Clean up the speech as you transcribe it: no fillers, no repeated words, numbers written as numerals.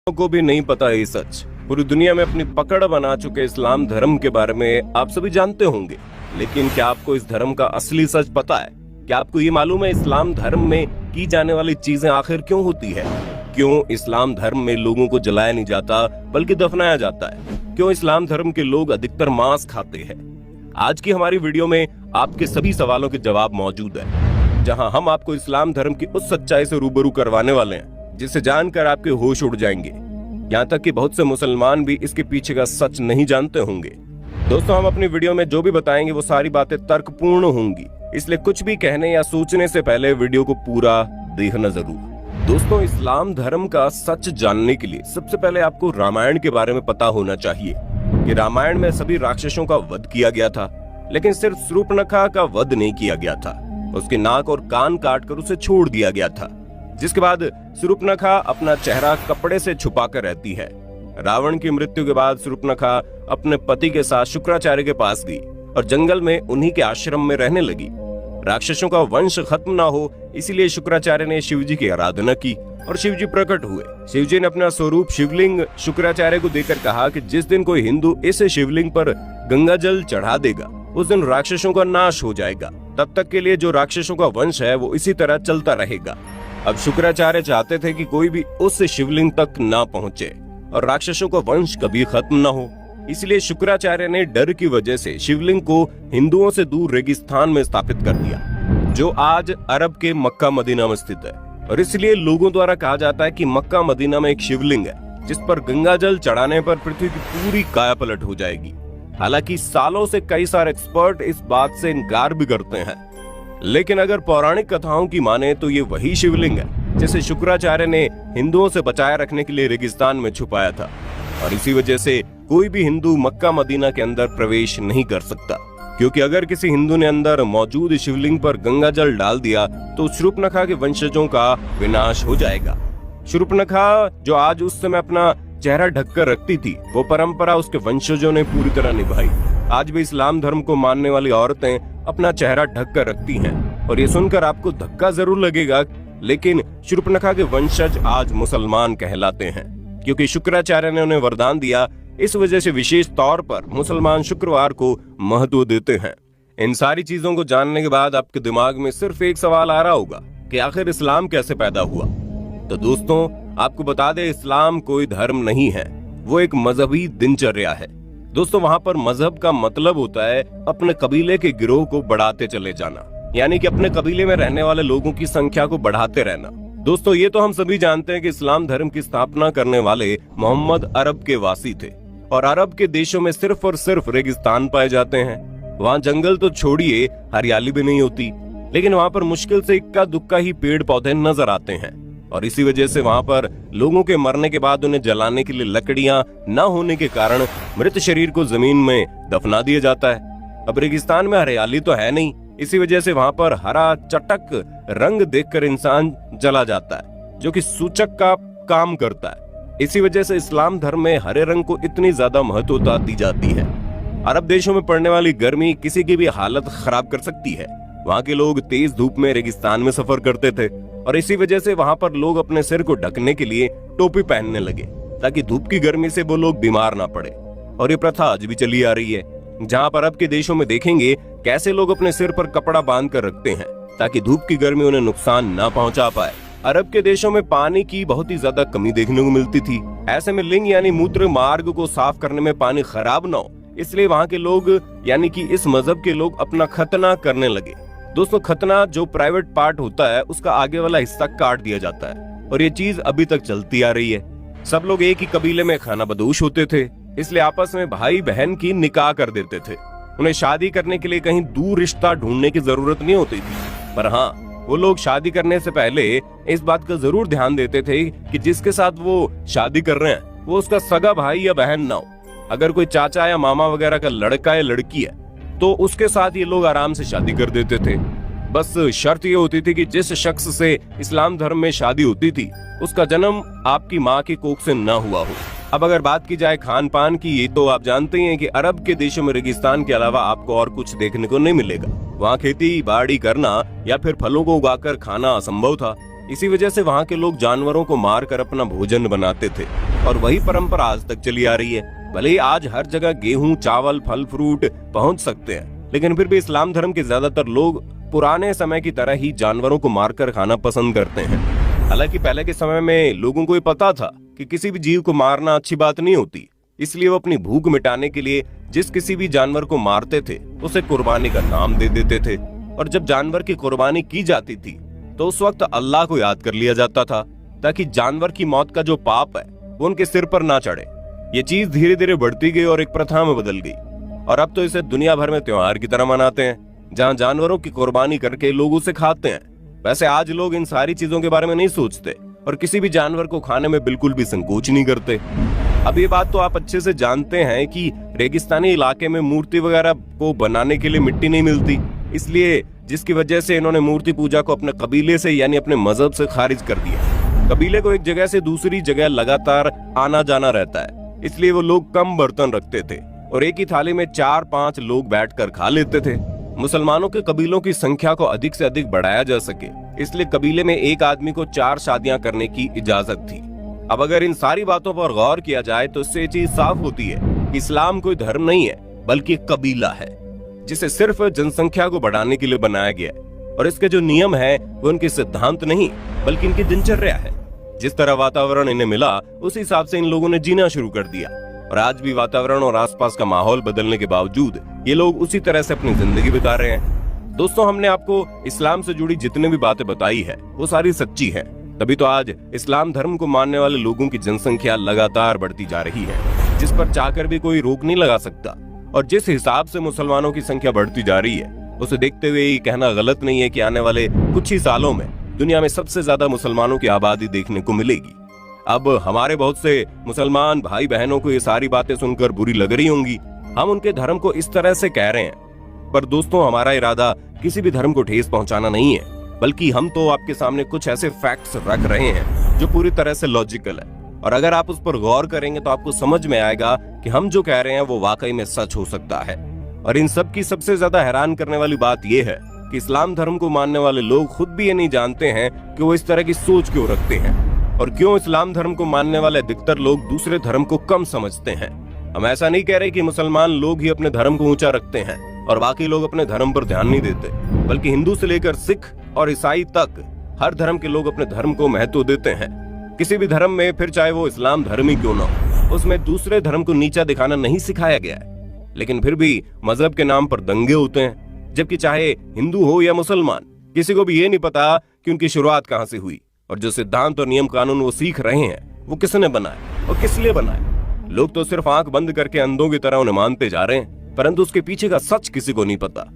को भी नहीं पता ये सच। पूरी दुनिया में अपनी पकड़ बना चुके इस्लाम धर्म के बारे में आप सभी जानते होंगे, लेकिन क्या आपको इस धर्म का असली सच पता है? क्या आपको ये मालूम है इस्लाम धर्म में की जाने वाली चीजें आखिर क्यों होती है? क्यों इस्लाम धर्म में लोगों को जलाया नहीं जाता बल्कि दफनाया जाता है? क्यों इस्लाम धर्म के लोग अधिकतर मांस खाते हैं? आज की हमारी वीडियो में आपके सभी सवालों के जवाब मौजूद है, जहां हम आपको इस्लाम धर्म की उस सच्चाई से रूबरू करवाने वाले हैं जिसे जानकर आपके होश उड़ जाएंगे। यहाँ तक कि बहुत से मुसलमान भी इसके पीछे का सच नहीं जानते होंगे। दोस्तों, हम अपनी वीडियो में जो भी बताएंगे वो सारी बातें तर्कपूर्ण होंगी, इसलिए कुछ भी कहने या सोचने से पहले वीडियो को पूरा देखना जरूर। दोस्तों, इस्लाम धर्म का सच जानने के लिए सबसे पहले आपको रामायण के बारे में पता होना चाहिए कि रामायण में सभी राक्षसों का वध किया गया था, लेकिन सिर्फ शूर्पणखा का वध नहीं किया गया था। उसके नाक और कान काटकर उसे छोड़ दिया गया था, जिसके बाद शूर्पणखा अपना चेहरा कपड़े से छुपाकर रहती है। रावण की मृत्यु के बाद शूर्पणखा अपने पति के साथ शुक्राचार्य के पास गई और जंगल में उन्हीं के आश्रम में रहने लगी। राक्षसों का वंश खत्म ना हो, इसीलिए शुक्राचार्य ने शिव जी की आराधना की और शिव जी प्रकट हुए। शिव जी ने अपना स्वरूप शिवलिंग शुक्राचार्य को देकर कहा कि जिस दिन कोई हिंदू इस शिवलिंग पर गंगा जल चढ़ा देगा उस दिन राक्षसों का नाश हो जाएगा। तब तक के लिए जो राक्षसों का वंश है वो इसी तरह चलता रहेगा। अब शुक्राचार्य चाहते थे कि कोई भी उस शिवलिंग तक ना पहुंचे और राक्षसों का वंश कभी खत्म ना हो, इसलिए शुक्राचार्य ने डर की वजह से शिवलिंग को हिंदुओं से दूर रेगिस्तान में स्थापित कर दिया, जो आज अरब के मक्का मदीना में स्थित है। और इसलिए लोगों द्वारा कहा जाता है कि मक्का मदीना में एक शिवलिंग है जिस पर गंगा जल चढ़ाने पर पृथ्वी की पूरी कायापलट हो जाएगी। हालांकि सालों से कई सारे एक्सपर्ट इस बात से इनकार भी करते हैं, लेकिन अगर पौराणिक कथाओं की माने तो ये वही शिवलिंग है जिसे शुक्राचार्य ने हिंदुओं से बचाए रखने के लिए रेगिस्तान में छुपाया था। और इसी वजह से कोई भी हिंदू मक्का मदीना के अंदर प्रवेश नहीं कर सकता, क्योंकि अगर किसी हिंदू ने अंदर मौजूद शिवलिंग पर गंगा जल डाल दिया तो शूर्पणखा के वंशजों का विनाश हो जाएगा। शूर्पणखा जो आज उस समय अपना चेहरा ढककर रखती थी, वो परंपरा उसके वंशजों ने पूरी तरह निभाई। आज भी इस्लाम धर्म को मानने वाली औरतें अपना चेहरा ढक कर रखती हैं, और ये सुनकर आपको धक्का जरूर लगेगा, लेकिन शूर्पणखा के वंशज आज मुसलमान कहलाते हैं, क्योंकि शुक्राचार्य ने उन्हें वरदान दिया। इस वजह से विशेष तौर पर मुसलमान शुक्रवार को महत्व देते हैं। इन सारी चीजों को जानने के बाद आपके दिमाग में सिर्फ एक सवाल आ रहा होगा कि आखिर इस्लाम कैसे पैदा हुआ। तो दोस्तों, आपको बता दें, इस्लाम कोई धर्म नहीं है, वो एक मजहबी दिनचर्या है। दोस्तों, वहाँ पर मजहब का मतलब होता है अपने कबीले के गिरोह को बढ़ाते चले जाना, यानी कि अपने कबीले में रहने वाले लोगों की संख्या को बढ़ाते रहना। दोस्तों, ये तो हम सभी जानते हैं कि इस्लाम धर्म की स्थापना करने वाले मोहम्मद अरब के वासी थे, और अरब के देशों में सिर्फ और सिर्फ रेगिस्तान पाए जाते हैं। वहाँ जंगल तो छोड़िए, हरियाली भी नहीं होती, लेकिन वहाँ पर मुश्किल से इक्का दुक्का ही पेड़ पौधे नजर आते हैं। और इसी वजह से वहाँ पर लोगों के मरने के बाद उन्हें जलाने के लिए लकड़ियां न होने के कारण मृत शरीर को जमीन में दफना दिया जाता है। अब रेगिस्तान में हरियाली तो है नहीं, इसी वजह से वहाँ पर हरा चटक रंग देखकर इंसान जला जाता है, जो कि सूचक का काम करता है। इसी वजह से इस्लाम धर्म में हरे रंग को इतनी ज्यादा महत्वता दी जाती है। अरब देशों में पड़ने वाली गर्मी किसी की भी हालत खराब कर सकती है। वहाँ के लोग तेज धूप में रेगिस्तान में सफर करते थे, और इसी वजह से वहाँ पर लोग अपने सिर को ढकने के लिए टोपी पहनने लगे, ताकि धूप की गर्मी से वो लोग बीमार ना पड़े। और ये प्रथा आज भी चली आ रही है। जहाँ पर अरब के देशों में देखेंगे कैसे लोग अपने सिर पर कपड़ा बांध कर रखते हैं, ताकि धूप की गर्मी उन्हें नुकसान ना पहुँचा पाए। अरब के देशों में पानी की बहुत ही ज्यादा कमी देखने को मिलती थी। ऐसे में लिंग यानी मूत्र मार्ग को साफ करने में पानी खराब ना हो, इसलिए वहाँ के लोग यानी कि इस मजहब के लोग अपना खतना करने लगे। दोस्तों, खतना जो प्राइवेट पार्ट होता है उसका आगे वाला हिस्सा काट दिया जाता है, और ये चीज अभी तक चलती आ रही है। सब लोग एक ही कबीले में खाना बदोश होते थे, इसलिए आपस में भाई बहन की निकाह कर देते थे। उन्हें शादी करने के लिए कहीं दूर रिश्ता ढूंढने की जरूरत नहीं होती थी, पर हाँ, वो लोग शादी करने से पहले इस बात का जरूर ध्यान देते थे कि जिसके साथ वो शादी कर रहे हैं वो उसका सगा भाई या बहन ना हो। अगर कोई चाचा या मामा वगैरह का लड़का या लड़की है तो उसके साथ ये लोग आराम से शादी कर देते थे। बस शर्त ये होती थी कि जिस शख्स से इस्लाम धर्म में शादी होती थी उसका जन्म आपकी माँ की कोख से न हुआ हो। अब अगर बात की जाए खान पान की, ये तो आप जानते हैं कि अरब के देशों में रेगिस्तान के अलावा आपको और कुछ देखने को नहीं मिलेगा। वहाँ खेती बाड़ी करना या फिर फलों को उगाकर खाना असंभव था। इसी वजह से वहाँ के लोग जानवरों को मारकर अपना भोजन बनाते थे और वही परंपरा आज तक चली आ रही है। भले ही आज हर जगह गेहूं, चावल, फल फ्रूट पहुंच सकते हैं, लेकिन फिर भी इस्लाम धर्म के ज्यादातर लोग पुराने समय की तरह ही जानवरों को मारकर खाना पसंद करते हैं। हालांकि पहले के समय में लोगों को ये पता था कि किसी भी जीव को मारना अच्छी बात नहीं होती, इसलिए वो अपनी भूख मिटाने के लिए जिस किसी भी जानवर को मारते थे उसे कुर्बानी का नाम दे देते थे। और जब जानवर की कुर्बानी की जाती थी तो उस वक्त अल्लाह को याद कर लिया जाता था, ताकि जानवर की मौत का जो पाप है वो उनके सिर पर ना चढ़े। ये चीज धीरे धीरे बढ़ती गई और एक प्रथा में बदल गई, और अब तो इसे दुनिया भर में त्योहार की तरह मनाते हैं, जहाँ जानवरों की कुर्बानी करके लोग उसे खाते हैं। वैसे आज लोग इन सारी चीजों के बारे में नहीं सोचते और किसी भी जानवर को खाने में बिल्कुल भी संकोच नहीं करते। अब ये बात तो आप अच्छे से जानते हैं कि रेगिस्तानी इलाके में मूर्ति वगैरह को बनाने के लिए मिट्टी नहीं मिलती, इसलिए जिसकी वजह से इन्होंने मूर्ति पूजा को अपने कबीले से यानी अपने मजहब से खारिज कर दिया। कबीले को एक जगह से दूसरी जगह लगातार आना जाना रहता है, इसलिए वो लोग कम बर्तन रखते थे और एक ही थाली में 4-5 लोग बैठकर खा लेते थे। मुसलमानों के कबीलों की संख्या को अधिक से अधिक बढ़ाया जा सके, इसलिए कबीले में एक आदमी को 4 शादियां करने की इजाजत थी। अब अगर इन सारी बातों पर गौर किया जाए तो इससे चीज साफ होती है कि इस्लाम कोई धर्म नहीं है बल्कि एक कबीला है, जिसे सिर्फ जनसंख्या को बढ़ाने के लिए बनाया गया है। और इसके जो नियम है वो उनके सिद्धांत नहीं बल्कि इनकी दिनचर्या है। जिस तरह वातावरण इन्हें मिला उस हिसाब से इन लोगों ने जीना शुरू कर दिया, और आज भी वातावरण और आसपास का माहौल बदलने के बावजूद ये लोग उसी तरह से अपनी जिंदगी बिता रहे हैं। दोस्तों, हमने आपको इस्लाम से जुड़ी जितनी भी बातें बताई है वो सारी सच्ची है, तभी तो आज इस्लाम धर्म को मानने वाले लोगों की जनसंख्या लगातार बढ़ती जा रही है, जिस पर चाहकर भी कोई रोक नहीं लगा सकता। और जिस हिसाब से मुसलमानों की संख्या बढ़ती जा रही है उसे देखते हुए ये कहना गलत नहीं है कि आने वाले कुछ ही सालों में दुनिया में सबसे ज्यादा मुसलमानों की आबादी देखने को मिलेगी। अब हमारे बहुत से मुसलमान भाई बहनों को ये सारी बातें सुनकर बुरी लग रही होंगी, हम उनके धर्म को इस तरह से कह रहे हैं, पर दोस्तों हमारा इरादा किसी भी धर्म को ठेस पहुंचाना नहीं है, बल्कि हम तो आपके सामने कुछ ऐसे फैक्ट्स रख रहे हैं जो पूरी तरह से लॉजिकल है, और अगर आप उस पर गौर करेंगे तो आपको समझ में आएगा कि हम जो कह रहे हैं वो वाकई में सच हो सकता है। और इन सब की सबसे ज्यादा हैरान करने वाली बात यह है कि इस्लाम धर्म को मानने वाले लोग खुद भी ये नहीं जानते हैं कि वो इस तरह की सोच क्यों रखते हैं, और क्यों इस्लाम धर्म को मानने वाले अधिकतर लोग दूसरे धर्म को कम समझते हैं। हम ऐसा नहीं कह रहे कि मुसलमान लोग ही अपने धर्म को ऊंचा रखते हैं और बाकी लोग अपने धर्म पर ध्यान नहीं देते, बल्कि हिंदू से लेकर सिख और ईसाई तक हर धर्म के लोग अपने धर्म को महत्व देते हैं। किसी भी धर्म में, फिर चाहे वो इस्लाम धर्म ही क्यों ना हो, उसमें दूसरे धर्म को नीचा दिखाना नहीं सिखाया गया है। लेकिन फिर भी मजहब के नाम पर दंगे होते हैं, जबकि चाहे हिंदू हो या मुसलमान, किसी को भी ये नहीं पता कि उनकी शुरुआत कहाँ से हुई और जो सिद्धांत और नियम कानून वो सीख रहे हैं वो किसने बनाए और किस लिए बनाए। लोग तो सिर्फ आंख बंद करके अंधों की तरह उन्हें मानते जा रहे हैं, परंतु उसके पीछे का सच किसी को नहीं पता।